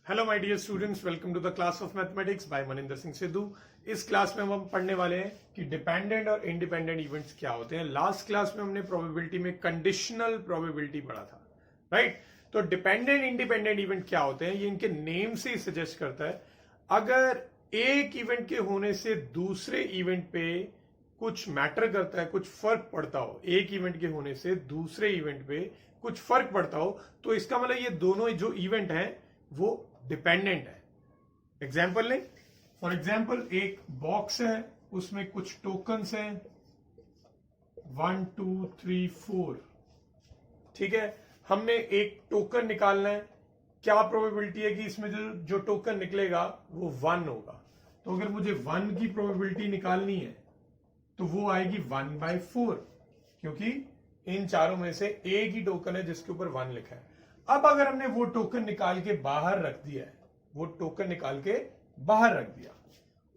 Hello my dear students, welcome to the class of mathematics by Maninder Singh Sidhu. इस class में हम पढ़ने वाले हैं कि डिपेंडेंट और इंडिपेंडेंट इवेंट्स क्या होते हैं। लास्ट क्लास में हमने प्रोबेबिलिटी में कंडीशनल प्रोबेबिलिटी पढ़ा था, राइट। तो डिपेंडेंट इंडिपेंडेंट इवेंट क्या होते हैं, ये इनके नेम से ही सजेस्ट करता है। अगर एक इवेंट के होने से दूसरे इवेंट पे कुछ मैटर करता है, कुछ फर्क पड़ता हो, एक इवेंट के होने से दूसरे इवेंट पे कुछ फर्क पड़ता हो, तो इसका मतलब ये दोनों जो इवेंट हैं वो डिपेंडेंट है। एग्जाम्पल लें, फॉर एग्जाम्पल एक बॉक्स है, उसमें कुछ टोकन्स हैं 1 2 3 4, ठीक है। हमने एक टोकन निकालना है। क्या प्रोबेबिलिटी है कि इसमें जो टोकन निकलेगा वो 1 होगा। तो अगर मुझे 1 की प्रोबेबिलिटी निकालनी है तो वो आएगी 1/4, क्योंकि इन चारों में से एक ही टोकन है जिसके ऊपर 1 लिखा है। अब अगर हमने वो टोकन निकाल के बाहर रख दिया है, वो टोकन निकाल के बाहर रख दिया,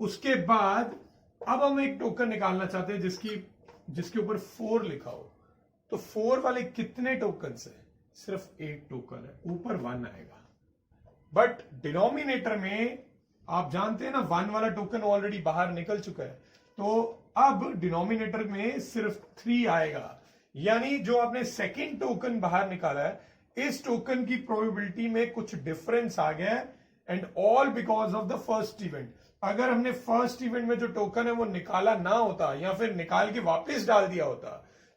उसके बाद अब हम एक टोकन निकालना चाहते हैं जिसके ऊपर 4 लिखा हो। तो 4 वाले कितने टोकन है? सिर्फ एक टोकन है, ऊपर 1 आएगा। बट डिनोमिनेटर में आप जानते हैं ना, 1 वाला टोकन ऑलरेडी बाहर निकल चुका है, तो अब डिनोमिनेटर में सिर्फ 3 आएगा। यानी जो आपने सेकेंड टोकन बाहर निकाला है, इस टोकन की प्रोबेबिलिटी में कुछ डिफरेंस आ गया है, and all because of the first event. अगर हमने फर्स्ट इवेंट में जो टोकन है वो निकाला ना होता या फिर निकाल के वापस डाल दिया होता,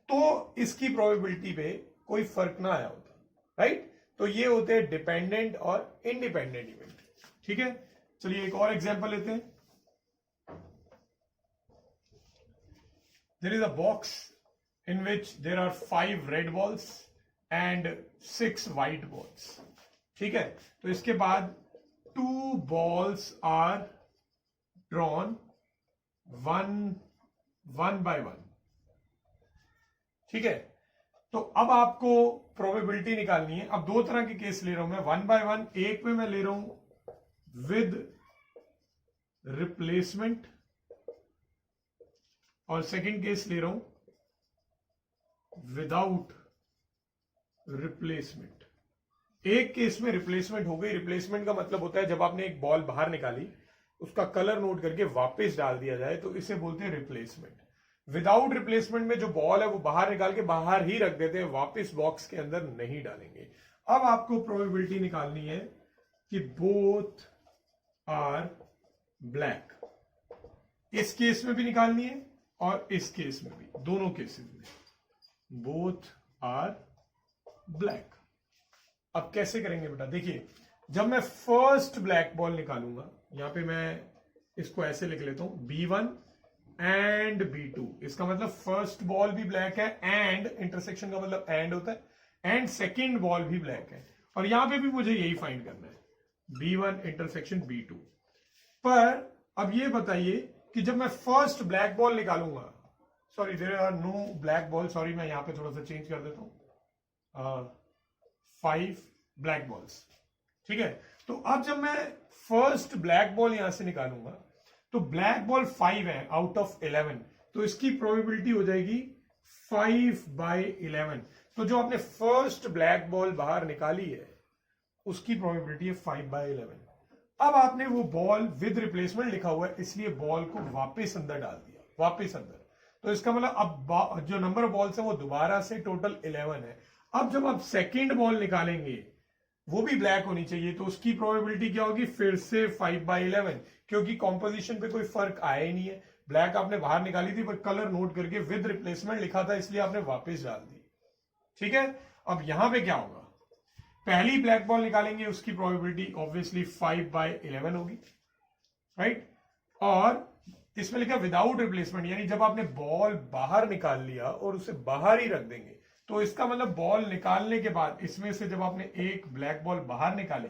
तो इसकी प्रोबेबिलिटी पे कोई फर्क ना आया होता, राइट। तो ये होते हैं डिपेंडेंट और इंडिपेंडेंट इवेंट, ठीक है। चलिए एक और एग्जांपल लेते हैं। There is a box in which there are 5 red balls and 6 white balls, ठीक है। तो इसके बाद 2 balls are drawn one by one, ठीक है। तो अब आपको प्रोबेबिलिटी निकालनी है। अब दो तरह के केस ले रहा हूं मैं, 1 by 1। एक में मैं ले रहा हूं विद रिप्लेसमेंट, और सेकंड केस ले रहा हूं विदाउट रिप्लेसमेंट। एक केस में रिप्लेसमेंट हो गई। रिप्लेसमेंट का मतलब होता है जब आपने एक बॉल बाहर निकाली, उसका कलर नोट करके वापस डाल दिया जाए, तो इसे बोलते हैं रिप्लेसमेंट। विदाउट रिप्लेसमेंट में जो बॉल है वो बाहर निकाल के बाहर ही रख देते हैं, वापस बॉक्स के अंदर नहीं डालेंगे। अब आपको प्रोबेबिलिटी निकालनी है कि बोथ आर ब्लैक। इस केस में भी निकालनी है और इस केस में भी, दोनों केसेस में बोथ आर ब्लैक। अब कैसे करेंगे बेटा? देखिए, जब मैं फर्स्ट ब्लैक बॉल निकालूंगा, यहां पे मैं इसको ऐसे लिख लेता हूं B1 एंड B2। इसका मतलब फर्स्ट बॉल भी ब्लैक है, एंड इंटरसेक्शन का मतलब एंड होता है, एंड सेकेंड बॉल भी ब्लैक है। और यहां पे भी मुझे यही फाइंड करना है, B1 इंटरसेक्शन B2। पर अब ये बताइए कि जब मैं फर्स्ट ब्लैक बॉल निकालूंगा, sorry there are no black ball, sorry मैं यहां पे थोड़ा सा चेंज कर देता हूं, 5 ब्लैक बॉल्स, ठीक है। तो अब जब मैं फर्स्ट ब्लैक बॉल यहां से निकालूंगा, तो ब्लैक बॉल 5 है आउट ऑफ 11, तो इसकी प्रोबेबिलिटी हो जाएगी 5/11। तो जो आपने फर्स्ट ब्लैक बॉल बाहर निकाली है उसकी प्रोबेबिलिटी है 5/11। अब आपने वो बॉल विद रिप्लेसमेंट लिखा हुआ है, इसलिए बॉल को वापस अंदर डाल दिया, वापस अंदर। तो इसका मतलब अब जो नंबर ऑफ बॉल्स है वो दोबारा से टोटल 11 है। अब जब आप सेकेंड बॉल निकालेंगे, वो भी ब्लैक होनी चाहिए, तो उसकी प्रोबेबिलिटी क्या होगी? फिर से 5/11, क्योंकि कॉम्पोजिशन पे कोई फर्क आया ही नहीं है। ब्लैक आपने बाहर निकाली थी पर कलर नोट करके विद रिप्लेसमेंट लिखा था, इसलिए आपने वापस डाल दी, ठीक है। अब यहां पे क्या होगा? पहली ब्लैक बॉल निकालेंगे, उसकी प्रोबेबिलिटी ऑब्वियसली 5/11 होगी, राइट। और इसमें लिखा विदाउट रिप्लेसमेंट, यानी जब आपने बॉल बाहर निकाल लिया और उसे बाहर ही रख देंगे, तो इसका मतलब बॉल निकालने के बाद इसमें से जब आपने एक ब्लैक बॉल बाहर निकाली,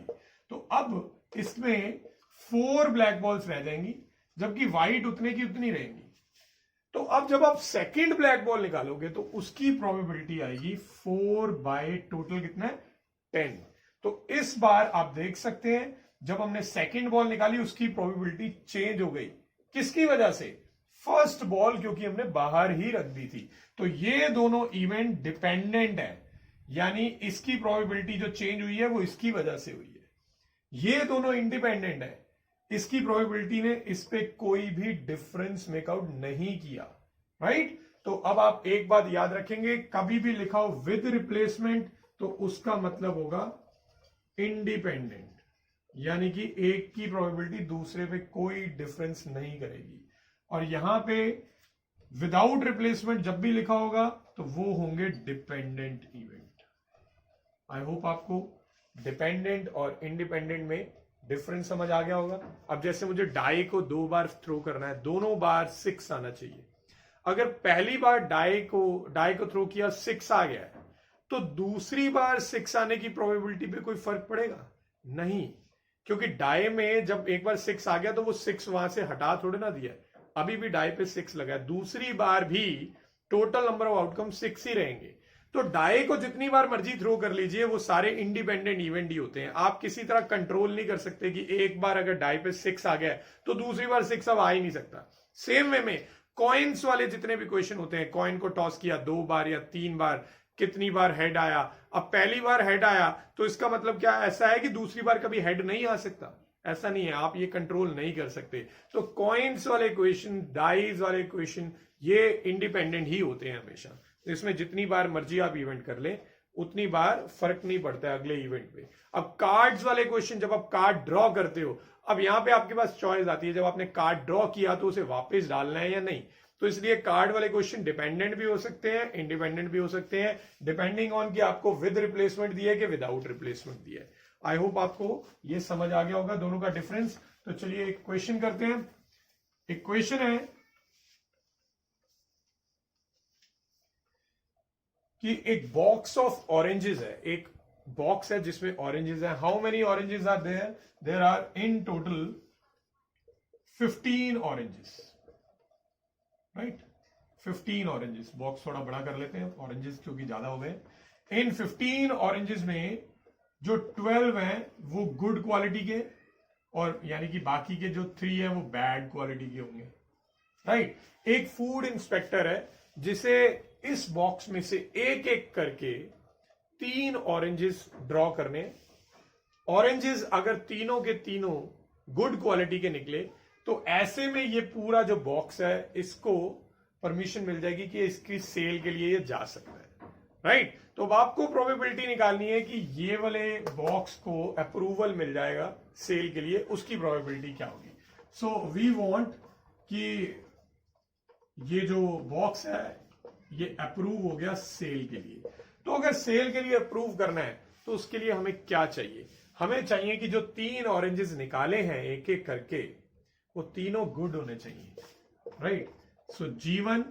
तो अब इसमें 4 ब्लैक बॉल्स रह जाएंगी, जबकि व्हाइट उतने की उतनी रहेंगी। तो अब जब आप सेकेंड ब्लैक बॉल निकालोगे तो उसकी प्रोबेबिलिटी आएगी 4 टोटल कितना है? 10। तो इस बार आप देख सकते हैं, जब हमने सेकेंड बॉल निकाली उसकी प्रोबेबिलिटी चेंज हो गई। किसकी वजह से? फर्स्ट बॉल, क्योंकि हमने बाहर ही रख दी थी। तो ये दोनों इवेंट डिपेंडेंट है, यानी इसकी प्रोबेबिलिटी जो चेंज हुई है वो इसकी वजह से हुई है। ये दोनों इंडिपेंडेंट है, इसकी प्रोबेबिलिटी ने इस पे कोई भी डिफरेंस मेकआउट नहीं किया, राइट। तो अब आप एक बात याद रखेंगे, कभी भी लिखा हो विद रिप्लेसमेंट तो उसका मतलब होगा इंडिपेंडेंट, यानी कि एक की प्रोबेबिलिटी दूसरे पे कोई डिफरेंस नहीं करेगी। और यहां पे विदाउट रिप्लेसमेंट जब भी लिखा होगा तो वो होंगे डिपेंडेंट इवेंट। आई होप आपको डिपेंडेंट और इंडिपेंडेंट में डिफरेंस समझ आ गया होगा। अब जैसे मुझे डाई को 2 बार थ्रो करना है, दोनों बार 6 आना चाहिए। अगर पहली बार डाई को थ्रो किया 6 आ गया है, तो दूसरी बार 6 आने की प्रोबेबिलिटी पे कोई फर्क पड़ेगा नहीं, क्योंकि डाई में जब एक बार 6 आ गया तो वो 6 वहां से हटा थोड़े ना दिया, अभी भी डाई पे 6 लगा है, दूसरी बार भी टोटल नंबर ऑफ आउटकम 6 ही रहेंगे। तो डाई को जितनी बार मर्जी थ्रो कर लीजिए, वो सारे इंडिपेंडेंट इवेंट ही होते हैं। आप किसी तरह कंट्रोल नहीं कर सकते कि एक बार अगर डाई पे 6 आ गया तो दूसरी बार 6 अब आ ही नहीं सकता। सेम वे में कॉइन्स वाले जितने भी क्वेश्चन होते हैं, कॉइन को टॉस किया 2 बार या 3 बार, कितनी बार हेड आया, अब पहली बार हेड आया तो इसका मतलब क्या ऐसा है कि दूसरी बार कभी हेड नहीं आ सकता? ऐसा नहीं है, आप ये कंट्रोल नहीं कर सकते। तो कॉइन्स वाले क्वेश्चन, डाइज वाले क्वेश्चन, ये इंडिपेंडेंट ही होते हैं हमेशा। तो इसमें जितनी बार मर्जी आप इवेंट कर ले, उतनी बार फर्क नहीं पड़ता है अगले इवेंट पे। अब कार्ड्स वाले क्वेश्चन, जब आप कार्ड ड्रॉ करते हो, अब यहां पे आपके पास चॉइस आती है, जब आपने कार्ड ड्रॉ किया तो उसे वापस डालना है या नहीं। तो इसलिए कार्ड वाले क्वेश्चन डिपेंडेंट भी हो सकते हैं, इंडिपेंडेंट भी हो सकते हैं, डिपेंडिंग ऑन कि आपको विद रिप्लेसमेंट दिया है कि विदाउट रिप्लेसमेंट दिया है। आई होप आपको ये समझ आ गया होगा दोनों का डिफरेंस। तो चलिए एक क्वेश्चन करते हैं। एक क्वेश्चन है कि एक बॉक्स ऑफ ऑरेंजेस है, एक बॉक्स है जिसमें ऑरेंजेस है। How many oranges are there? There are in total 15 oranges, right. 15 oranges. Box थोड़ा बड़ा कर लेते हैं, ऑरेंजेस क्योंकि ज्यादा हो गए। इन 15 ऑरेंजेस में जो 12 हैं वो गुड क्वालिटी के, और यानी कि बाकी के जो 3 है वो बैड क्वालिटी के होंगे, राइट। एक फूड इंस्पेक्टर है जिसे इस बॉक्स में से एक एक करके 3 ऑरेंजेस ड्रॉ करने। ऑरेंजेस अगर तीनों के तीनों गुड क्वालिटी के निकले तो ऐसे में ये पूरा जो बॉक्स है इसको परमिशन मिल जाएगी कि इसकी सेल के लिए ये जा सकता है, राइट। तो अब आपको प्रोबेबिलिटी निकालनी है कि ये वाले बॉक्स को अप्रूवल मिल जाएगा सेल के लिए, उसकी प्रोबेबिलिटी क्या होगी। सो वी वांट कि ये जो बॉक्स है ये अप्रूव हो गया सेल के लिए। तो अगर सेल के लिए अप्रूव करना है तो उसके लिए हमें क्या चाहिए? हमें चाहिए कि जो 3 ऑरेंजेस निकाले हैं एक एक करके, वो तीनों गुड होने चाहिए, राइट। सो G1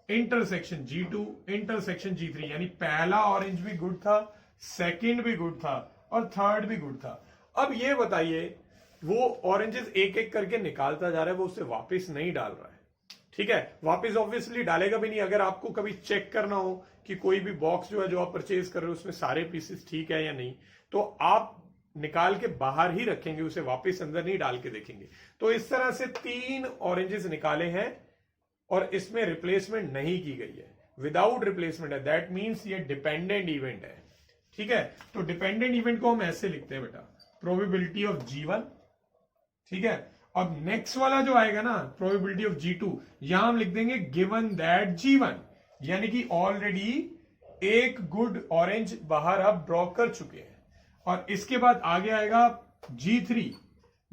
intersection G2 intersection G3, यानी पहला ऑरेंज भी गुड था, सेकंड भी गुड था और थर्ड भी गुड था। अब ये बताइए, वो ऑरेंजेस एक एक करके निकालता जा रहा है, वो उसे वापस नहीं डाल रहा है, ठीक है। वापस ऑब्वियसली डालेगा भी नहीं। अगर आपको कभी चेक करना हो कि कोई भी बॉक्स जो है जो आप परचेज कर रहे हो उसमें सारे पीसेस ठीक है या नहीं, तो आप निकाल के बाहर ही रखेंगे, उसे वापस अंदर नहीं डाल के देखेंगे। तो इस तरह से 3 ऑरेंजेस निकाले हैं और इसमें रिप्लेसमेंट नहीं की गई है, विदाउट रिप्लेसमेंट है। दैट मीन्स ये डिपेंडेंट इवेंट है, ठीक है। तो डिपेंडेंट इवेंट को हम ऐसे लिखते हैं बेटा, प्रोबेबिलिटी ऑफ G1, ठीक है। अब नेक्स्ट वाला जो आएगा ना, प्रोबेबिलिटी ऑफ G2, यहां हम लिख देंगे गिवन दैट G1, यानी कि ऑलरेडी एक गुड ऑरेंज बाहर आप ड्रॉ कर चुके हैं। और इसके बाद आगे आएगा G3।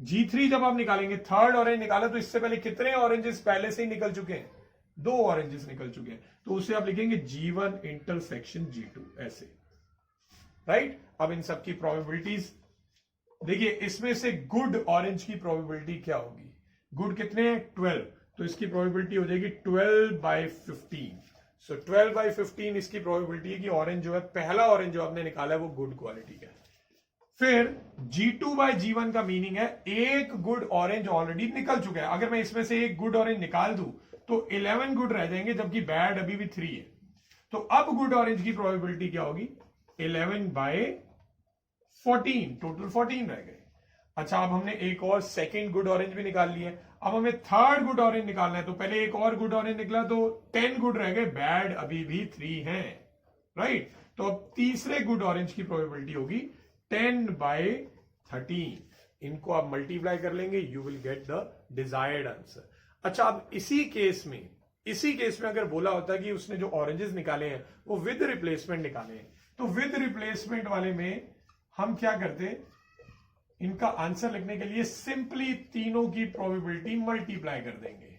G3 जब आप निकालेंगे, थर्ड ऑरेंज निकाला तो इससे पहले कितने ऑरेंजेस पहले से ही निकल चुके हैं? 2 ऑरेंजेस निकल चुके हैं। तो उसे आप लिखेंगे G1 इंटरसेक्शन G2, ऐसे, राइट। अब इन सब की प्रोबेबिलिटीज देखिए, इसमें से गुड ऑरेंज की प्रोबेबिलिटी क्या होगी? गुड कितने हैं? 12, तो इसकी प्रोबेबिलिटी हो जाएगी 12/15। सो 12/15 इसकी प्रोबेबिलिटी है कि ऑरेंज जो है, पहला ऑरेंज जो आपने निकाला है वो गुड क्वालिटी का है। फिर G2/G1 का मीनिंग है एक गुड ऑरेंज ऑलरेडी निकल चुका है। अगर मैं इसमें से एक गुड ऑरेंज निकाल दूं तो 11 गुड रह जाएंगे, जबकि बैड अभी भी 3 है। तो अब गुड ऑरेंज की प्रोबेबिलिटी क्या होगी? 11/14, टोटल 14 रह गए। अच्छा, अब हमने एक और सेकंड गुड ऑरेंज भी निकाल लिया। अब हमें थर्ड गुड ऑरेंज निकालना है, तो पहले एक और गुड ऑरेंज निकला तो 10 गुड रह गए, बैड अभी भी 3 है, राइट। तो अब तीसरे गुड ऑरेंज की प्रोबेबिलिटी होगी 10/13, 13। इनको आप मल्टीप्लाई कर लेंगे, you will get the desired answer. अच्छा, अब इसी केस में अगर बोला होता कि उसने जो ऑरेंजेस निकाले हैं वो विद रिप्लेसमेंट निकाले हैं, तो विद रिप्लेसमेंट वाले में हम क्या करते, इनका आंसर लिखने के लिए सिंपली तीनों की प्रोबेबिलिटी मल्टीप्लाई कर देंगे।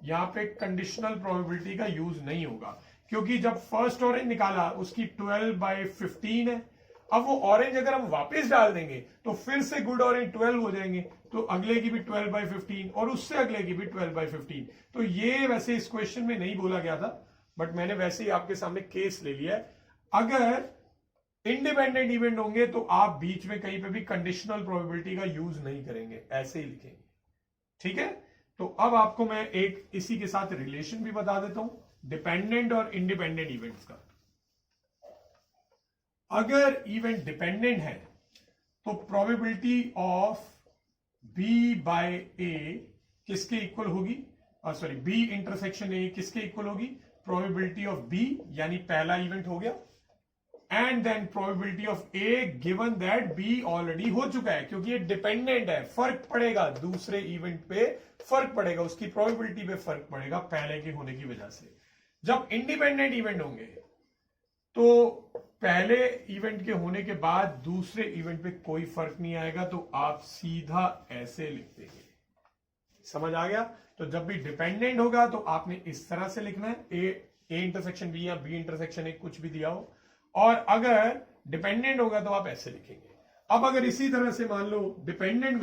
यहां पे कंडीशनल प्रोबेबिलिटी का यूज नहीं होगा, क्योंकि जब फर्स्ट ऑरेंज निकाला उसकी 12/15 है। अब वो ऑरेंज अगर हम वापस डाल देंगे तो फिर से गुड ऑरेंज 12 हो जाएंगे, तो अगले की भी 12/15 और उससे अगले की भी 12/15। तो ये वैसे इस क्वेश्चन में नहीं बोला गया था, बट मैंने वैसे ही आपके सामने केस ले लिया है। अगर इंडिपेंडेंट इवेंट होंगे तो आप बीच में कहीं पे भी कंडीशनल प्रोबेबिलिटी का यूज नहीं करेंगे, ऐसे ही लिखेंगे। ठीक है, तो अब आपको मैं एक इसी के साथ रिलेशन भी बता देता हूं डिपेंडेंट और इंडिपेंडेंट इवेंट्स का। अगर इवेंट डिपेंडेंट है तो प्रोबेबिलिटी ऑफ बी बाय ए किसके इक्वल होगी, सॉरी बी इंटरसेक्शन ए किसके इक्वल होगी, प्रोबेबिलिटी ऑफ बी, यानी पहला इवेंट हो गया, and then probability of A given that B already हो चुका है, क्योंकि ये डिपेंडेंट है, फर्क पड़ेगा दूसरे इवेंट पे, फर्क पड़ेगा उसकी प्रोबेबिलिटी पे, फर्क पड़ेगा पहले के होने की वजह से। जब इंडिपेंडेंट इवेंट होंगे तो पहले इवेंट के होने के बाद दूसरे इवेंट पे कोई फर्क नहीं आएगा, तो आप सीधा ऐसे लिख देंगे। समझ आ गया? तो जब भी डिपेंडेंट होगा तो आपने इस तरह से लिखना है, ए इंटरसेक्शन बी या बी इंटरसेक्शन ए, कुछ भी दिया हो, और अगर डिपेंडेंट होगा तो आप ऐसे लिखेंगे। अब अगर इसी तरह से मान लो डिपेंडेंट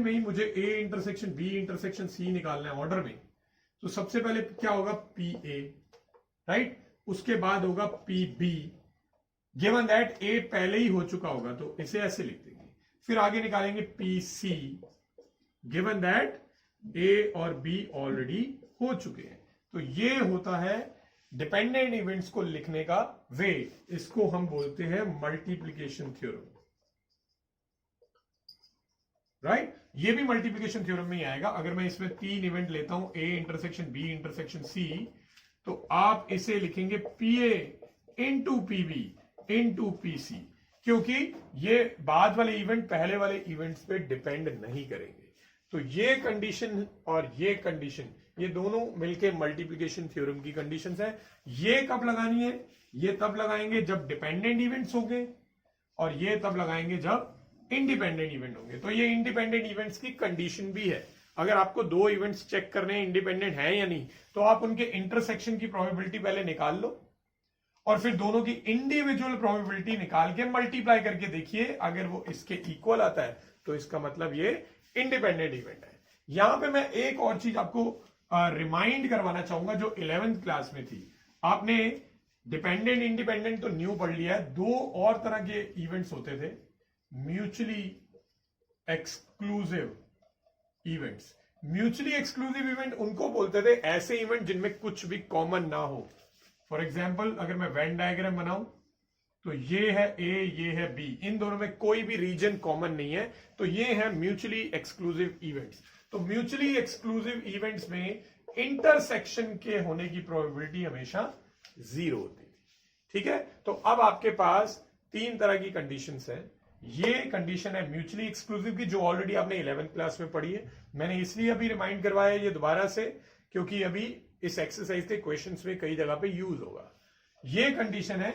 में ही मुझे A intersection B intersection C निकालना है ऑर्डर में, तो सबसे पहले क्या होगा, पी ए, राइट, उसके बाद होगा पी बी, गिवन दैट ए पहले ही हो चुका होगा तो इसे ऐसे लिख देंगे। फिर आगे निकालेंगे पी सी, गिवन दैट ए और बी ऑलरेडी हो चुके हैं। तो ये होता है डिपेंडेंट इवेंट्स को लिखने का वे, इसको हम बोलते हैं मल्टीप्लीकेशन थ्योरम, राइट। ये भी मल्टीप्लीकेशन थ्योरम में ही आएगा। अगर मैं इसमें 3 इवेंट लेता हूं, A intersection B intersection C, तो आप इसे लिखेंगे P A into P B into P C, क्योंकि ये बाद वाले इवेंट पहले वाले इवेंट्स पे डिपेंड नहीं करेंगे। तो ये कंडीशन और ये कंडीशन, ये दोनों मिलके मल्टीप्लिकेशन थ्योरम की कंडीशंस है। ये कब लगानी है, ये तब लगाएंगे जब डिपेंडेंट इवेंट्स होंगे, और ये तब लगाएंगे जब इंडिपेंडेंट इवेंट होंगे। तो ये इंडिपेंडेंट इवेंट्स की कंडीशन भी है। अगर आपको 2 इवेंट्स चेक करने हैं इंडिपेंडेंट है या नहीं, तो आप उनके इंटरसेक्शन की प्रोबेबिलिटी पहले निकाल लो, और फिर दोनों की इंडिविजुअल प्रोबेबिलिटी निकाल के मल्टीप्लाई करके देखिए, अगर वो इसके इक्वल आता है तो इसका मतलब ये इंडिपेंडेंट इवेंट है। यहां पे मैं एक और चीज आपको रिमाइंड करवाना चाहूंगा जो 11th क्लास में थी। आपने डिपेंडेंट इंडिपेंडेंट तो न्यू पढ़ लिया है। 2 और तरह के इवेंट्स होते थे, mutually exclusive events. Mutually exclusive event उनको बोलते थे ऐसे इवेंट जिनमें कुछ भी कॉमन ना हो। फॉर एग्जाम्पल, अगर मैं वेन डायग्राम बनाऊं तो ये है ए, ये है बी, इन दोनों में कोई भी रीजन कॉमन नहीं है, तो ये है म्यूचुअली एक्सक्लूसिव इवेंट्स। तो म्यूचुअली एक्सक्लूसिव इवेंट्स में इंटरसेक्शन के होने की प्रोबेबिलिटी हमेशा 0 होती थी। ठीक है, तो अब आपके पास 3 तरह की कंडीशंस हैं। ये कंडीशन है म्यूचुअली एक्सक्लूसिव की, जो ऑलरेडी आपने 11th क्लास में पढ़ी है। मैंने इसलिए अभी रिमाइंड करवाया ये दोबारा से, क्योंकि अभी इस एक्सरसाइज के क्वेश्चंस में कई जगह पे यूज होगा। ये कंडीशन है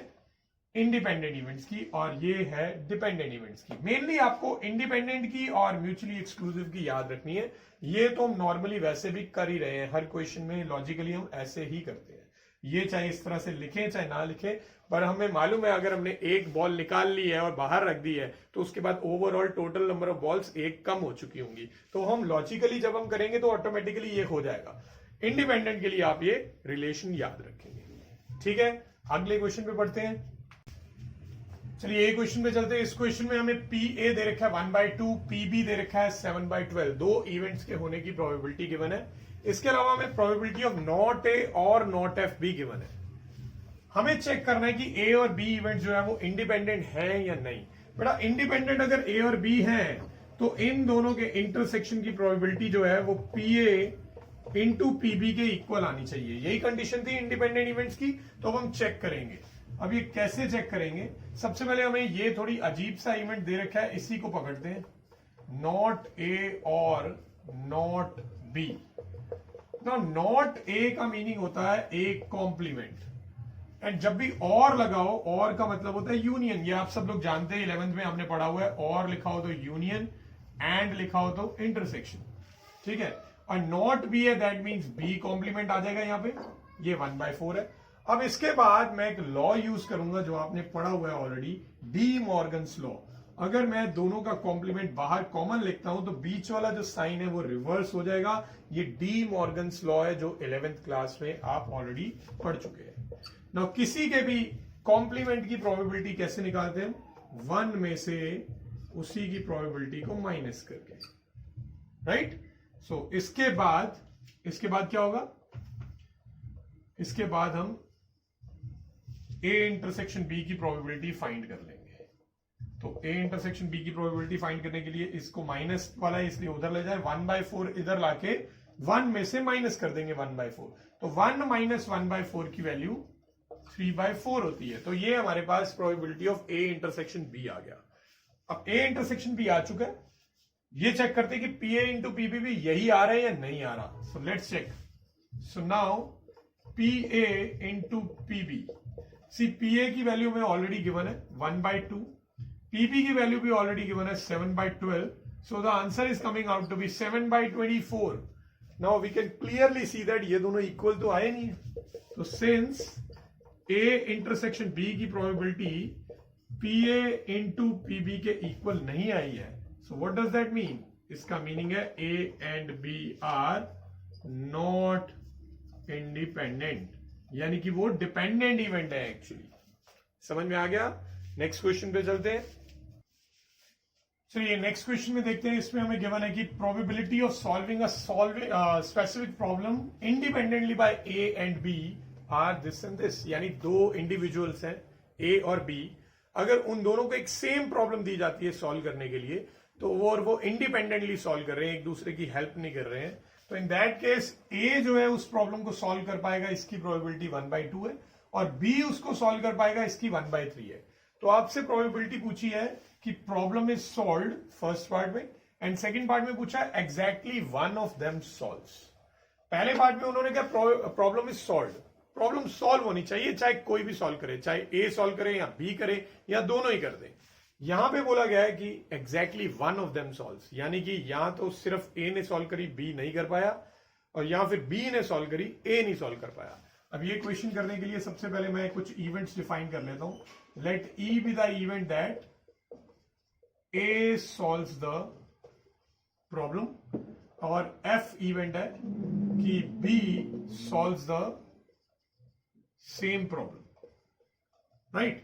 इंडिपेंडेंट इवेंट्स की, और ये है डिपेंडेंट इवेंट्स की। मेनली आपको इंडिपेंडेंट की और म्यूचुअली एक्सक्लूसिव की याद रखनी है। ये तो हम नॉर्मली वैसे भी कर ही रहे हैं, हर क्वेश्चन में लॉजिकली हम ऐसे ही करते हैं। ये चाहे इस तरह से लिखें चाहे ना लिखें, पर हमें मालूम है अगर हमने एक बॉल निकाल ली है और बाहर रख दी है तो उसके बाद overall total number of balls एक कम हो चुकी होंगी। तो हम लॉजिकली जब हम करेंगे तो ऑटोमेटिकली ये हो जाएगा। इंडिपेंडेंट के लिए आप ये रिलेशन याद रखेंगे। ठीक है, अगले क्वेश्चन पे पढ़ते हैं। चलिए एक क्वेश्चन पे चलते हैं। इस क्वेश्चन में हमें पी ए दे रखा है 1/2, पी बी दे रखा है 7/12। 2 इवेंट्स के होने की प्रोबेबिलिटी गिवन है। इसके अलावा हमें प्रोबेबिलिटी ऑफ नॉट ए और नॉट एफ भी गिवन है। हमें चेक करना है कि ए और बी इवेंट जो है वो इंडिपेंडेंट है या नहीं। बेटा इंडिपेंडेंट अगर ए और बी है तो इन दोनों के इंटरसेक्शन की प्रोबेबिलिटी जो है वो P A into P B के इक्वल आनी चाहिए। यही कंडीशन थी इंडिपेंडेंट इवेंट्स की। तो अब हम चेक करेंगे। अब ये कैसे चेक करेंगे? सबसे पहले हमें ये थोड़ी अजीब सा इवेंट दे रखा है, इसी को पकड़ते हैं, नॉट ए और नॉट बी। ना नॉट ए का मीनिंग होता है एक कॉम्प्लीमेंट, एंड जब भी और लगाओ, और का मतलब होता है यूनियन। ये आप सब लोग जानते हैं, 11th में हमने पढ़ा हुआ है, और लिखा हो तो यूनियन, एंड लिखा हो तो इंटरसेक्शन, ठीक है। और नॉट बी है, दैट मीन्स बी कॉम्प्लीमेंट आ जाएगा यहाँ पे, ये 1/4 है। अब इसके बाद मैं एक लॉ यूज करूंगा जो आपने पढ़ा हुआ है ऑलरेडी, डी मॉर्गन्स लॉ। अगर मैं दोनों का कॉम्प्लीमेंट बाहर कॉमन लिखता हूं तो बीच वाला जो साइन है वो रिवर्स हो जाएगा। ये डी मॉर्गन्स लॉ है जो 11th क्लास में आप ऑलरेडी पढ़ चुके हैं। नाउ किसी के भी कॉम्प्लीमेंट की प्रोबेबिलिटी कैसे निकालते हैं? 1 में से उसी की प्रोबेबिलिटी को माइनस करके, राइट। सो इसके बाद क्या होगा? इसके बाद हम ए इंटरसेक्शन बी की प्रोबेबिलिटी फाइंड कर लेंगे। तो ए इंटरसेक्शन बी की प्रोबेबिलिटी फाइंड करने के लिए इसको माइनस वाला है इसलिए उधर ले जाए, 1/4 इधर लाके 1 में से माइनस कर देंगे 1/4। तो 1 माइनस 1/4 की वैल्यू 3/4 होती है। तो ये हमारे पास probability of A intersection B आ गया। अब ए इंटरसेक्शन बी आ चुका है, ये चेक करते हैं कि P A into P B भी यही आ रहा है या नहीं आ रहा। So let's check. So now P A into P B, see P A की वैल्यू में ऑलरेडी गिवन है 1/2, पीबी की वैल्यू भी ऑलरेडी गिवन है 7/12, so the answer is coming out to be 7/24। Now we can clearly see that ये दोनों equal तो आए नहीं है। तो सिंस ए इंटरसेक्शन बी की probability P A into PB के इक्वल नहीं आई है, so what does that mean? इसका मीनिंग है A and B are not independent, यानी कि वो डिपेंडेंट इवेंट है एक्चुअली। समझ में आ गया? नेक्स्ट क्वेश्चन पे चलते हैं। ये नेक्स्ट क्वेश्चन में देखते हैं, इसमें हमें गिवन है कि probability of solving a specific problem independently by A and B are this and this, यानी दो इंडिविजुअल्स हैं ए और बी, अगर उन दोनों को एक सेम प्रॉब्लम दी जाती है सॉल्व करने के लिए तो वो इंडिपेंडेंटली सॉल्व कर रहे हैं, एक दूसरे की हेल्प नहीं कर रहे हैं, तो इन दैट केस ए जो है उस प्रॉब्लम को सॉल्व कर पाएगा, इसकी प्रोबेबिलिटी 1/2 है, और बी उसको सॉल्व कर पाएगा, इसकी 1/3 है। तो आपसे प्रोबेबिलिटी पूछी है कि problem is solved first part में, एंड सेकंड पार्ट में पूछा है exactly one of them solves. पहले पार्ट में उन्होंने क्या, problem is solved, problem solve होनी चाहिए, चाहे कोई भी सॉल्व करे, चाहे ए सॉल्व करे या बी करे या दोनों ही कर दे। यहां पे बोला गया है कि exactly one of them solves, यानी कि यहां तो सिर्फ ए ने सॉल्व करी, बी नहीं कर पाया, और यहां फिर बी ने सॉल्व करी, ए नहीं सॉल्व कर पाया। अब ये क्वेश्चन करने के लिए सबसे पहले मैं कुछ इवेंट्स डिफाइन कर लेता हूं। Let E be the event that A solves the problem, और एफ इवेंट है कि B solves the same problem, right.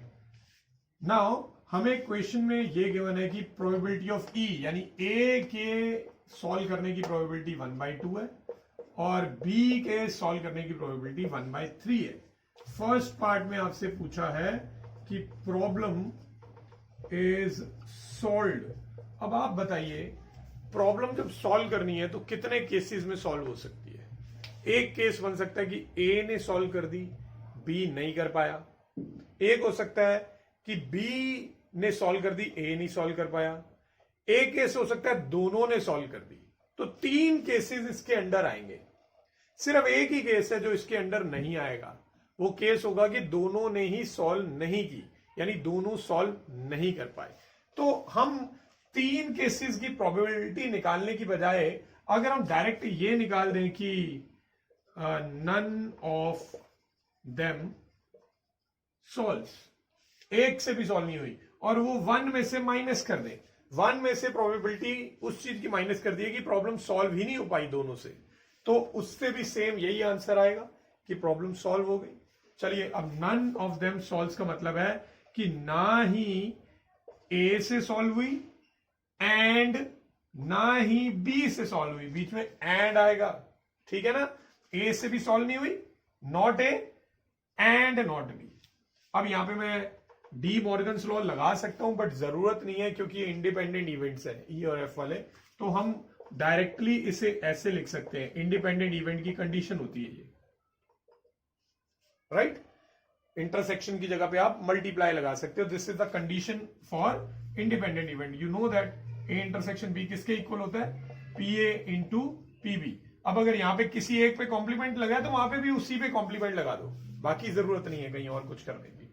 Now हमें क्वेश्चन में ये गिवन है कि प्रोबेबिलिटी ऑफ ई, यानी ए के सॉल्व करने की प्रोबेबिलिटी 1/2 है और बी के सॉल्व करने की प्रोबेबिलिटी 1/3 है। फर्स्ट पार्ट में आपसे पूछा है कि प्रॉब्लम इज सॉल्व्ड। अब आप बताइए, प्रॉब्लम जब सॉल्व करनी है तो कितने केसेस में सॉल्व हो सकती है? एक केस बन सकता है कि ए ने सॉल्व कर दी, बी नहीं कर पाया। एक हो सकता है कि बी ने सॉल्व कर दी, ए नहीं सॉल्व कर पाया। एक केस हो सकता है दोनों ने सॉल्व कर दी। तो 3 केसेस इसके अंडर आएंगे। सिर्फ एक ही केस है जो इसके अंडर नहीं आएगा, वो केस होगा कि दोनों ने ही सॉल्व नहीं की, यानी दोनों सॉल्व नहीं कर पाए। तो हम 3 केसेस की प्रोबेबिलिटी निकालने की बजाय अगर हम डायरेक्ट ये निकाल दें कि नन ऑफ देम सॉल्व्स, एक से भी सॉल्व नहीं हुई, और वो 1 में से माइनस कर दें, 1 में से प्रोबेबिलिटी उस चीज की माइनस कर दी है कि प्रॉब्लम सॉल्व ही नहीं हो पाई दोनों से, तो उससे भी सेम यही आंसर आएगा कि प्रॉब्लम सॉल्व हो गई। चलिए, अब नन ऑफ देम सॉल्व्स का मतलब है कि ना ही ए से सॉल्व हुई एंड ना ही बी से सॉल्व हुई, बीच में एंड आएगा, ठीक है ना। ए से भी सॉल्व नहीं हुई, not A and not be. अब यहां पे मैं डी मॉर्गन्स लॉ लगा सकता हूं, बट जरूरत नहीं है क्योंकि ये इंडिपेंडेंट इवेंट्स है ई और एफ वाले, तो हम डायरेक्टली इसे ऐसे लिख सकते हैं, इंडिपेंडेंट इवेंट की कंडीशन होती है ये, राइट। इंटरसेक्शन की जगह पे आप मल्टीप्लाई लगा सकते हो. This is the condition for independent event. You know that A intersection B किसके इक्वल होता है? P A into PB. अब अगर यहाँ पे किसी एक पे कॉम्प्लीमेंट लगा है तो वहां पे भी उसी पे कॉम्प्लीमेंट लगा दो, बाकी जरूरत नहीं है कहीं और कुछ करने की.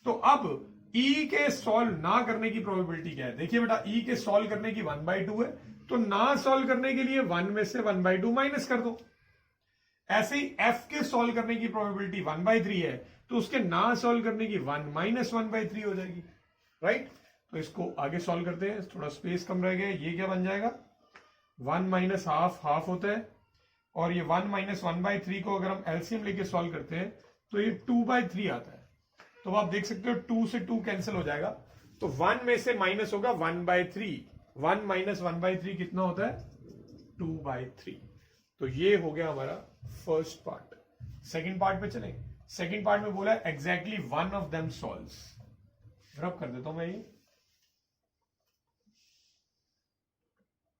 तो अब ई के सॉल्व ना करने की प्रोबेबिलिटी क्या है? देखिए बेटा, ई के सॉल्व करने की 1/2 है, तो ना सॉल्व करने के लिए 1 में से 1/2 माइनस कर दो. ऐसे ही एफ के सॉल्व करने की प्रोबेबिलिटी 1/3 है, तो उसके ना सॉल्व करने की 1 माइनस 1/3 हो जाएगी. राइट? तो इसको आगे सॉल्व करते हैं, थोड़ा स्पेस कम रह गया. ये क्या बन जाएगा? 1 माइनस हाफ होता है, और ये 1 माइनस 1/3 को अगर हम एलसीएम लेके सॉल्व करते हैं तो ये 2/3 आता है. तो आप देख सकते हो 2 से 2 कैंसिल हो जाएगा, तो 1 में से माइनस होगा 1/3. 1 माइनस 1/3 कितना होता है? 2/3. तो ये हो गया हमारा फर्स्ट पार्ट. सेकंड पार्ट पे चलें. सेकंड पार्ट में बोला है exactly one of them solves. रब कर देता हूं मैं ये.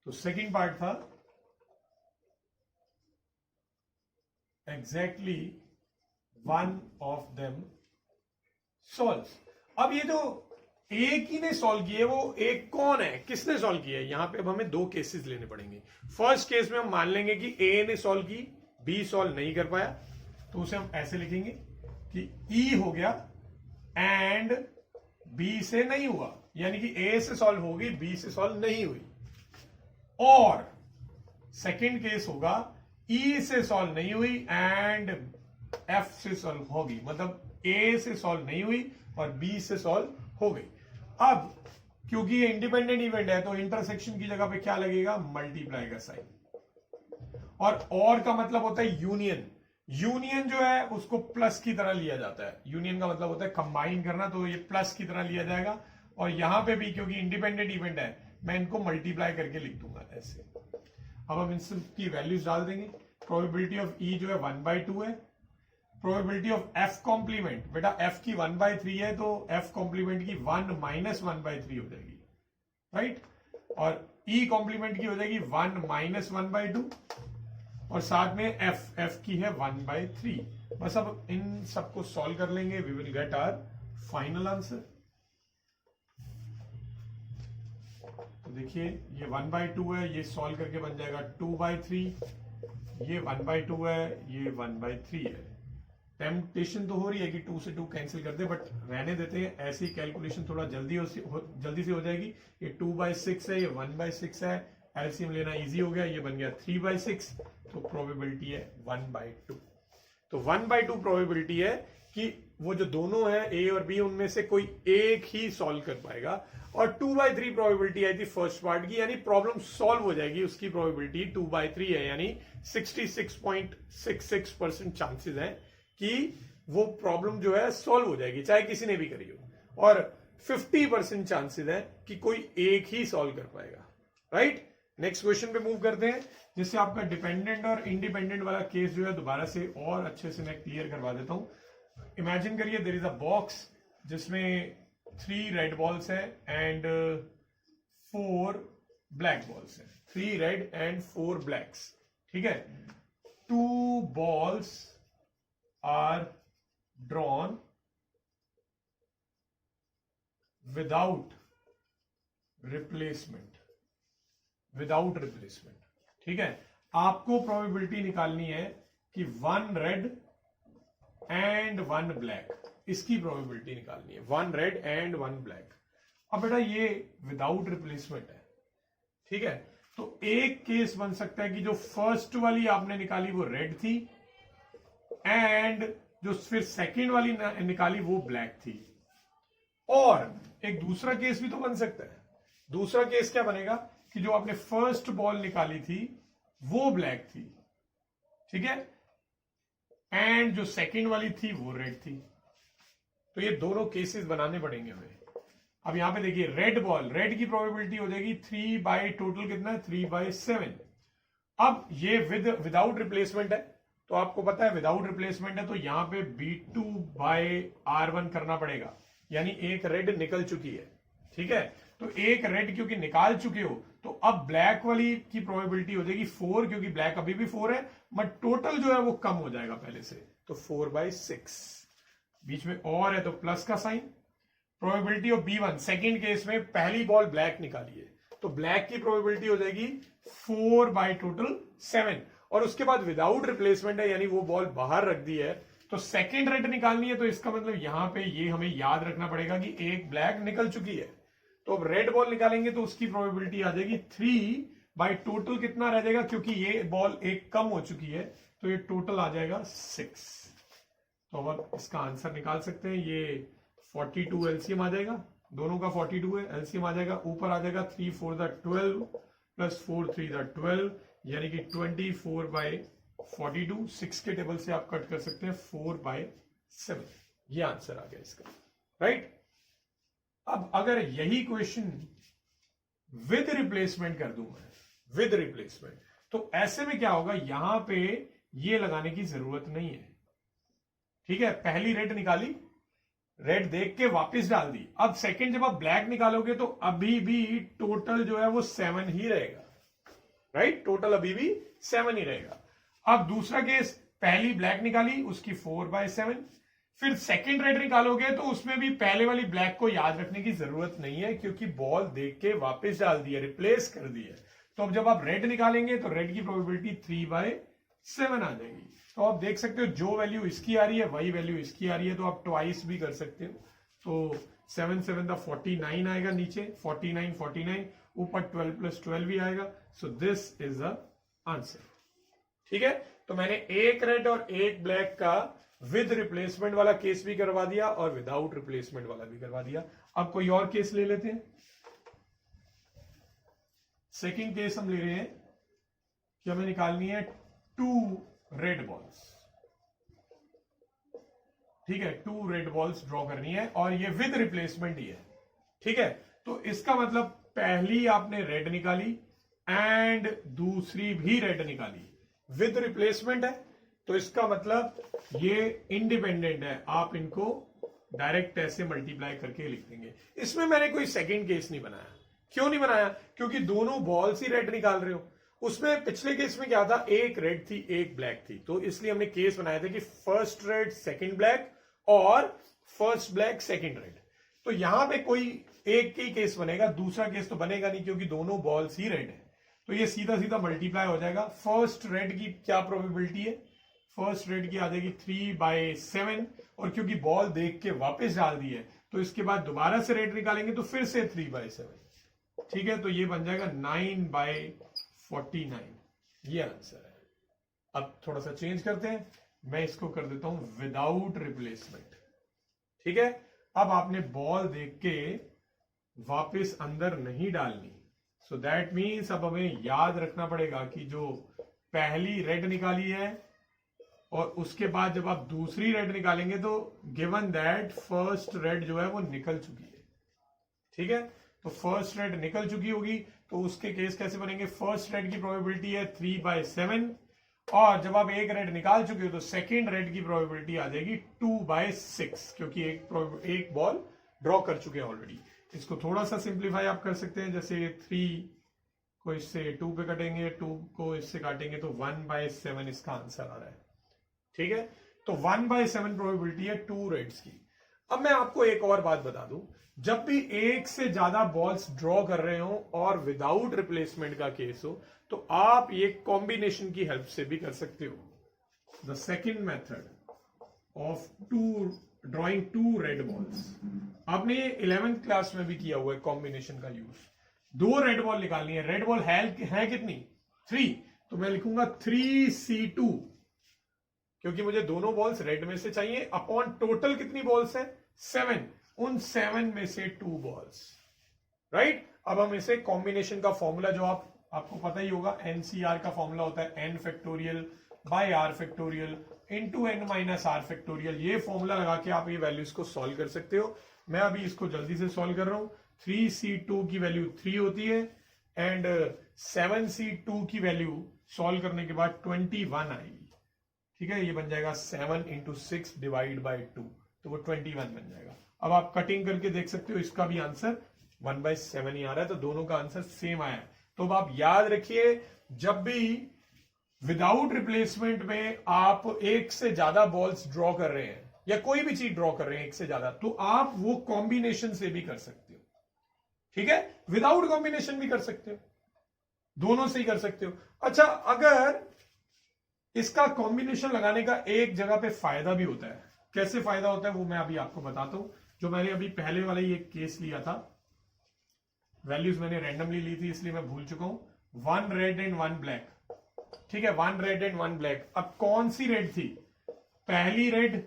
तो सेकंड पार्ट था exactly one of them solves. अब ये जो एक ही ने सॉल्व किए, वो एक कौन है? किसने सॉल्व किया है? यहां पे अब हमें दो केसेस लेने पड़ेंगे. फर्स्ट केस में हम मान लेंगे कि ए ने सॉल्व की, बी सॉल्व नहीं कर पाया, तो उसे हम ऐसे लिखेंगे कि ई हो गया एंड बी से नहीं हुआ, यानी कि ए से सॉल्व होगी, बी से सॉल्व नहीं हुई. और सेकंड केस होगा ई से सॉल्व नहीं हुई एंड एफ से सॉल्व होगी, मतलब ए से सॉल्व नहीं हुई और बी से सॉल्व हो गई. अब क्योंकि ये इंडिपेंडेंट इवेंट है तो इंटरसेक्शन की जगह पे क्या लगेगा? मल्टीप्लाई का साइन. और का मतलब होता है यूनियन. यूनियन जो है उसको प्लस की तरह लिया जाता है. यूनियन का मतलब होता है कंबाइन करना, तो ये प्लस की तरह लिया जाएगा. और यहां पे भी क्योंकि इंडिपेंडेंट इवेंट है, मैं इनको मल्टीप्लाई करके लिख दूंगा ऐसे. अब हम इनकी वैल्यूज डाल देंगे. प्रोबेबिलिटी ऑफ ई जो है 1/2 है. प्रोबेबिलिटी ऑफ एफ कॉम्प्लीमेंट, बेटा एफ की 1/3 है, तो एफ कॉम्प्लीमेंट की 1 माइनस 1/3 हो जाएगी. राइट? और ई कॉम्प्लीमेंट की हो जाएगी 1 माइनस 1/2, और साथ में एफ की है 1/3. बस अब इन सबको सॉल्व कर लेंगे, we will get our final answer. तो देखिए ये 1/2 है, ये सॉल्व करके बन जाएगा 2/3. ये 1/2 है, ये 1/3 है. टेम्पटेशन तो हो रही है कि 2 से 2 कैंसिल कर दे, बट रहने देते हैं. ऐसी कैलकुलेशन थोड़ा जल्दी से हो जाएगी. ये 2/6 है, ये 1/6 है. एलसीएम लेना इजी हो गया, ये बन गया 3/6. तो प्रोबेबिलिटी है 1/2. तो 1/2 प्रोबेबिलिटी है कि वो जो दोनों है ए और बी, उनमें से कोई एक ही सॉल्व कर पाएगा. और 2/3 प्रोबेबिलिटी आई थी फर्स्ट पार्ट की, यानी प्रॉब्लम सॉल्व हो जाएगी. उसकी प्रोबेबिलिटी 2/3 है, यानी 66.66% चांसेस है कि वो प्रॉब्लम जो है सॉल्व हो जाएगी, चाहे किसी ने भी करी हो. और 50% चांसेस है कि कोई एक ही सॉल्व कर पाएगा. राइट? नेक्स्ट क्वेश्चन पे मूव करते हैं, जिससे आपका डिपेंडेंट और इंडिपेंडेंट वाला केस जो है दोबारा से और अच्छे से मैं क्लियर करवा देता हूं. इमेजिन करिए देयर इज अ बॉक्स जिसमें 3 रेड बॉल्स है एंड 4 ब्लैक बॉल्स है. 3 रेड एंड 4 ब्लैक्स. ठीक है? 2 balls are drawn without replacement. ठीक है? आपको प्रोबेबिलिटी निकालनी है कि 1 रेड एंड 1 ब्लैक, इसकी प्रोबेबिलिटी निकालनी है. 1 रेड एंड 1 ब्लैक. अब बेटा ये विदाउट रिप्लेसमेंट है. ठीक है? तो एक केस बन सकता है कि जो फर्स्ट वाली आपने निकाली वो रेड थी, एंड जो फिर सेकंड वाली निकाली वो ब्लैक थी. और एक दूसरा केस भी तो बन सकता है. दूसरा केस क्या बनेगा कि जो आपने फर्स्ट बॉल निकाली थी वो ब्लैक थी. ठीक है? एंड जो सेकंड वाली थी वो रेड थी. तो ये दोनों केसेस बनाने पड़ेंगे हमें. अब यहां पे देखिए रेड बॉल, रेड की प्रोबेबिलिटी हो जाएगी 3 टोटल कितना है? 3/7. अब ये विदाउट रिप्लेसमेंट है, तो आपको पता है विदाउट रिप्लेसमेंट है तो यहां पे B2/R1 करना पड़ेगा, यानी एक रेड निकल चुकी है. ठीक है? तो एक रेड क्योंकि निकाल चुके हो, तो अब ब्लैक वाली की प्रोबेबिलिटी हो जाएगी 4, क्योंकि ब्लैक अभी भी 4 है, बट टोटल जो है वो कम हो जाएगा पहले से, तो 4/6. बीच में और है तो प्लस का sign. Probability of B1, second case में पहली बॉल ब्लैक निकाली है तो ब्लैक की प्रोबेबिलिटी हो जाएगी 4 बाई टोटल 7, और उसके बाद विदाउट रिप्लेसमेंट है यानी वो बॉल बाहर रख दी है तो सेकेंड रेड निकालनी है, तो इसका मतलब यहां पे ये हमें याद रखना पड़ेगा कि एक ब्लैक निकल चुकी है। तो अब रेड बॉल निकालेंगे तो उसकी प्रोबेबिलिटी आ जाएगी 3 बाई टोटल कितना रह जाएगा, क्योंकि ये बॉल एक कम हो चुकी है तो ये टोटल आ जाएगा 6। तो अब इसका आंसर निकाल सकते हैं, ये 42 एलसीएम आ जाएगा, दोनों का 42 है, एलसीएम आ जाएगा, ऊपर आ जाएगा 3 4 12 प्लस 4 3 12 यानी कि 24 बाई 42। 6 के टेबल से आप कट कर सकते हैं 4 बाई 7, ये आंसर आ गया इसका, राइट। अब अगर यही क्वेश्चन विद रिप्लेसमेंट कर दूं मैं, विद रिप्लेसमेंट, तो ऐसे में क्या होगा, यहां पे ये लगाने की जरूरत नहीं है, ठीक है। पहली रेड निकाली, रेड देख के वापस डाल दी। अब सेकंड जब आप ब्लैक निकालोगे तो अभी भी टोटल जो है वो 7 ही रहेगा, राइट, टोटल अभी भी 7 ही रहेगा। अब दूसरा केस, पहली ब्लैक निकाली, उसकी 4 बाई 7, फिर सेकंड रेड निकालोगे तो उसमें भी पहले वाली ब्लैक को याद रखने की जरूरत नहीं है क्योंकि बॉल देख के वापस डाल दी है, रिप्लेस कर दी है। तो अब जब आप रेड निकालेंगे तो रेड की प्रोबेबिलिटी 3 बाई 7 आ जाएगी। तो आप देख सकते हो जो वैल्यू इसकी आ रही है वही वैल्यू इसकी आ रही है, तो आप ट्वाइस भी कर सकते हो। तो 7 7 का 49 आएगा, नीचे 49 49, ऊपर 12 प्लस 12 भी आएगा। So this is the answer, ठीक है। तो मैंने एक रेड और एक ब्लैक का विद रिप्लेसमेंट वाला केस भी करवा दिया और विदाउट रिप्लेसमेंट वाला भी करवा दिया। अब कोई और केस ले लेते हैं। सेकंड केस हम ले रहे हैं कि हमें निकालनी है 2 रेड बॉल्स, ठीक है, 2 रेड बॉल्स ड्रॉ करनी है और ये विद रिप्लेसमेंट ही है, ठीक है। तो इसका मतलब पहली आपने रेड निकाली एंड दूसरी भी रेड निकाली, विद रिप्लेसमेंट है, तो इसका मतलब ये इंडिपेंडेंट है। आप इनको डायरेक्ट ऐसे मल्टीप्लाई करके लिख देंगे। इसमें मैंने कोई सेकंड केस नहीं बनाया। क्यों नहीं बनाया? क्योंकि दोनों बॉल्स ही रेड निकाल रहे हो। उसमें पिछले केस में क्या था, एक रेड थी एक ब्लैक थी, तो इसलिए हमने केस बनाया था कि फर्स्ट रेड सेकंड ब्लैक और फर्स्ट ब्लैक सेकंड रेड। तो यहां पे कोई एक ही केस बनेगा, दूसरा केस तो बनेगा नहीं क्योंकि दोनों बॉल्स ही रेड है। तो ये सीधा सीधा मल्टीप्लाई हो जाएगा। फर्स्ट रेड की क्या प्रोबेबिलिटी है, फर्स्ट रेड की आ जाएगी 3 बाई 7, और क्योंकि बॉल देख के वापस डाल दी है तो इसके बाद दोबारा से रेड निकालेंगे तो फिर से 3 बाई 7, ठीक है। तो ये बन जाएगा 9 बाई 49, ये आंसर है। अब थोड़ा सा चेंज करते हैं, मैं इसको कर देता हूं विदाउट रिप्लेसमेंट, ठीक है। अब आपने बॉल देख के वापस अंदर नहीं डालनी, सो दैट मीन्स अब हमें याद रखना पड़ेगा कि जो पहली रेड निकाली है और उसके बाद जब आप दूसरी रेड निकालेंगे तो गिवन दैट फर्स्ट रेड जो है वो निकल चुकी है, ठीक है। तो फर्स्ट रेड निकल चुकी होगी तो उसके केस कैसे बनेंगे, फर्स्ट रेड की प्रोबेबिलिटी है 3 बाई 7, और जब आप एक रेड निकाल चुके हो तो सेकेंड रेड की प्रोबेबिलिटी आ जाएगी 2 बाई 6, क्योंकि एक बॉल ड्रॉ कर चुके हैं ऑलरेडी। इसको थोड़ा सा सिंप्लीफाई आप कर सकते हैं, जैसे 3 को इससे 2 पे काटेंगे, 2 को इससे काटेंगे तो 1 बाई 7 इसका आंसर आ रहा है, ठीक है। तो 1 बाई 7 प्रोबेबिलिटी है 2 रेड्स की। अब मैं आपको एक और बात बता दूं, जब भी एक से ज्यादा बॉल्स ड्रॉ कर रहे हो और विदाउट रिप्लेसमेंट का केस हो तो आप ये कॉम्बिनेशन की हेल्प से भी कर सकते हो। The second method of drawing 2 red balls, आपने 11th क्लास में भी किया हुआ है कॉम्बिनेशन का यूज। 2 रेड बॉल निकालनी है, रेड बॉल है कितनी, 3, तो मैं लिखूंगा 3C2, क्योंकि मुझे दोनों बॉल्स रेड में से चाहिए, अपॉन टोटल कितनी बॉल्स है 7, उन 7 में से 2 बॉल्स, राइट। अब हम इसे कॉम्बिनेशन का फॉर्मूला जो आपको पता ही होगा, एनसीआर का फॉर्मूला होता है n factorial by r factorial into n minus r factorial. ये फॉर्मूला लगा के आप ये वैल्यूज को सॉल्व कर सकते हो। मैं अभी इसको जल्दी से सॉल्व कर रहा हूं। 3C2 की वैल्यू 3 होती है एंड 7C2 की वैल्यू सॉल्व करने के बाद 21 आएगी, ठीक है। ये बन जाएगा 7 इंटू 6 डिवाइड बाई 2, तो वो 21 बन जाएगा। अब आप कटिंग करके देख सकते हो, इसका भी आंसर 1 बाई 7 ही आ रहा है, तो दोनों का आंसर सेम आया है। तो अब आप याद रखिए, जब भी विदाउट रिप्लेसमेंट में आप एक से ज्यादा बॉल्स ड्रॉ कर रहे हैं या कोई भी चीज ड्रॉ कर रहे हैं एक से ज्यादा, तो आप वो कॉम्बिनेशन से भी कर सकते हो, ठीक है, विदाउट कॉम्बिनेशन भी कर सकते हो, दोनों से ही कर सकते हो। अच्छा, अगर इसका कॉम्बिनेशन लगाने का एक जगह पे फायदा भी होता है, कैसे फायदा होता है वो मैं अभी आपको बताता हूं। जो मैंने अभी पहले वाला ही एक केस लिया था, वैल्यूज मैंने रैंडमली ली थी इसलिए मैं भूल चुका हूं। 1 रेड एंड 1 ब्लैक, ठीक है, 1 रेड एंड 1 ब्लैक। अब कौन सी रेड थी? पहली रेड,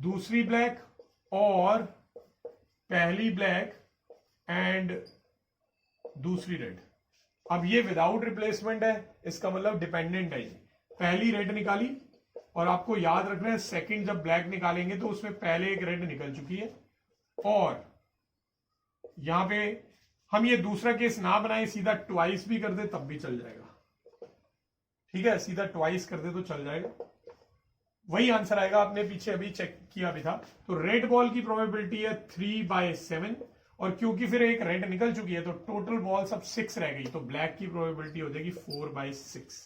दूसरी ब्लैक, और पहली ब्लैक एंड दूसरी रेड। अब ये विदाउट रिप्लेसमेंट है, इसका मतलब डिपेंडेंट है। ये पहली रेड निकाली, और आपको याद रखना है सेकंड जब ब्लैक निकालेंगे तो उसमें पहले एक रेड निकल चुकी है, और यहां पे हम ये दूसरा केस ना बनाए, सीधा ट्वाइस भी कर दे तब भी चल जाएगा, ठीक है, सीधा ट्वाइस कर दे तो चल जाएगा, वही आंसर आएगा। आपने पीछे अभी चेक किया भी था। तो रेड बॉल की प्रोबेबिलिटी है 3/7, और क्योंकि फिर एक रेड निकल चुकी है तो टोटल बॉल्स अब 6 रह गई, तो ब्लैक की प्रोबेबिलिटी हो जाएगी 4/6,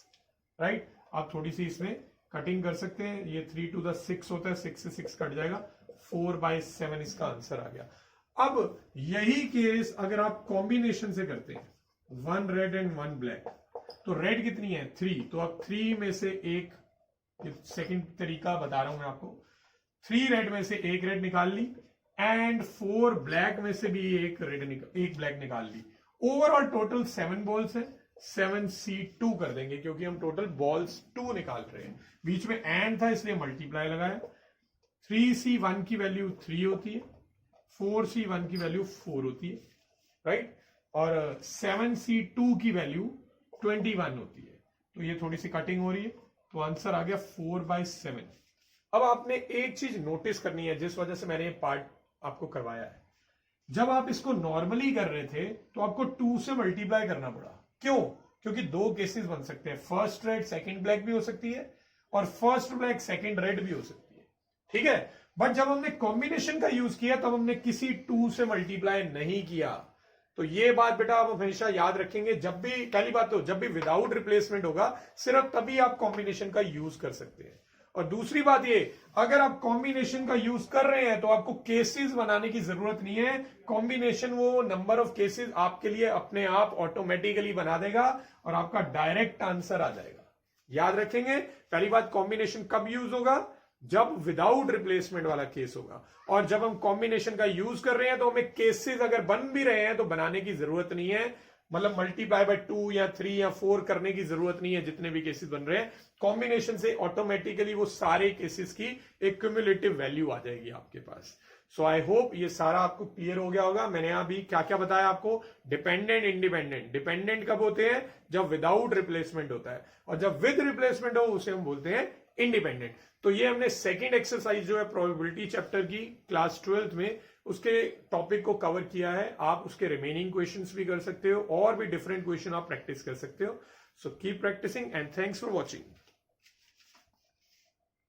राइट। आप थोड़ी सी इसमें कटिंग कर सकते हैं, ये 3 to the 6 होता है, 6 से 6 कट जाएगा, 4/7 इसका आंसर आ गया। अब यही केस अगर आप कॉम्बिनेशन से करते हैं, 1 रेड एंड 1 ब्लैक, तो रेड कितनी है? 3, तो अब 3 में से एक, सेकंड तरीका बता रहा हूं मैं आपको, 3 रेड में से एक रेड निकाल ली, एंड 4 ब्लैक में से भी एक ब्लैक निकाल ली। ओवरऑल टोटल 7 बॉल्स है, 7C2 कर देंगे क्योंकि हम टोटल बॉल्स 2 निकाल रहे हैं। बीच में एंड था इसलिए मल्टीप्लाई लगाया। 3C1 की वैल्यू 3 होती है, 4C1 की वैल्यू 4 होती है, राइट, और 7C2 की वैल्यू 21 होती है। तो ये थोड़ी सी कटिंग हो रही है, तो आंसर आ गया 4/7। अब आपने एक चीज नोटिस करनी है जिस वजह से मैंने ये पार्ट आपको करवाया है। जब आप इसको नॉर्मली कर रहे थे तो आपको 2 से मल्टीप्लाई करना पड़ा। क्यों? क्योंकि 2 केसेस बन सकते हैं, फर्स्ट रेड सेकंड ब्लैक भी हो सकती है, और फर्स्ट ब्लैक सेकंड रेड भी हो सकती है, ठीक है। बट जब हमने कॉम्बिनेशन का यूज किया तब हमने किसी 2 से मल्टीप्लाई नहीं किया। तो ये बात बेटा आप हमेशा याद रखेंगे, जब भी, पहली बात तो जब भी विदाउट रिप्लेसमेंट होगा सिर्फ तभी आप कॉम्बिनेशन का यूज कर सकते हैं। और दूसरी बात ये, अगर आप कॉम्बिनेशन का यूज कर रहे हैं तो आपको केसेस बनाने की जरूरत नहीं है। कॉम्बिनेशन वो नंबर ऑफ केसेस आपके लिए अपने आप ऑटोमेटिकली बना देगा और आपका डायरेक्ट आंसर आ जाएगा। याद रखेंगे, पहली बात, कॉम्बिनेशन कब यूज होगा? जब विदाउट रिप्लेसमेंट वाला केस होगा। और जब हम कॉम्बिनेशन का यूज कर रहे हैं तो हमें केसेस अगर बन भी रहे हैं तो बनाने की जरूरत नहीं है, मतलब मल्टीप्लाई बाय 2 या 3 या 4 करने की जरूरत नहीं है। जितने भी केसेस बन रहे हैं कॉम्बिनेशन से ऑटोमेटिकली वो सारे केसेस की एक क्यूमुलेटिव वैल्यू आ जाएगी आपके पास। सो आई होप ये सारा आपको क्लियर हो गया होगा। मैंने अभी क्या क्या बताया आपको, डिपेंडेंट, इंडिपेंडेंट। डिपेंडेंट कब होते हैं? जब विदाउट रिप्लेसमेंट होता है, और जब विद रिप्लेसमेंट हो उसे हम बोलते हैं इंडिपेंडेंट। तो ये हमने सेकंड एक्सरसाइज जो है प्रोबेबिलिटी चैप्टर की क्लास 12th में, उसके टॉपिक को कवर किया है। आप उसके रिमेनिंग क्वेश्चंस भी कर सकते हो और भी डिफरेंट क्वेश्चन आप प्रैक्टिस कर सकते हो। So keep practicing and thanks for watching.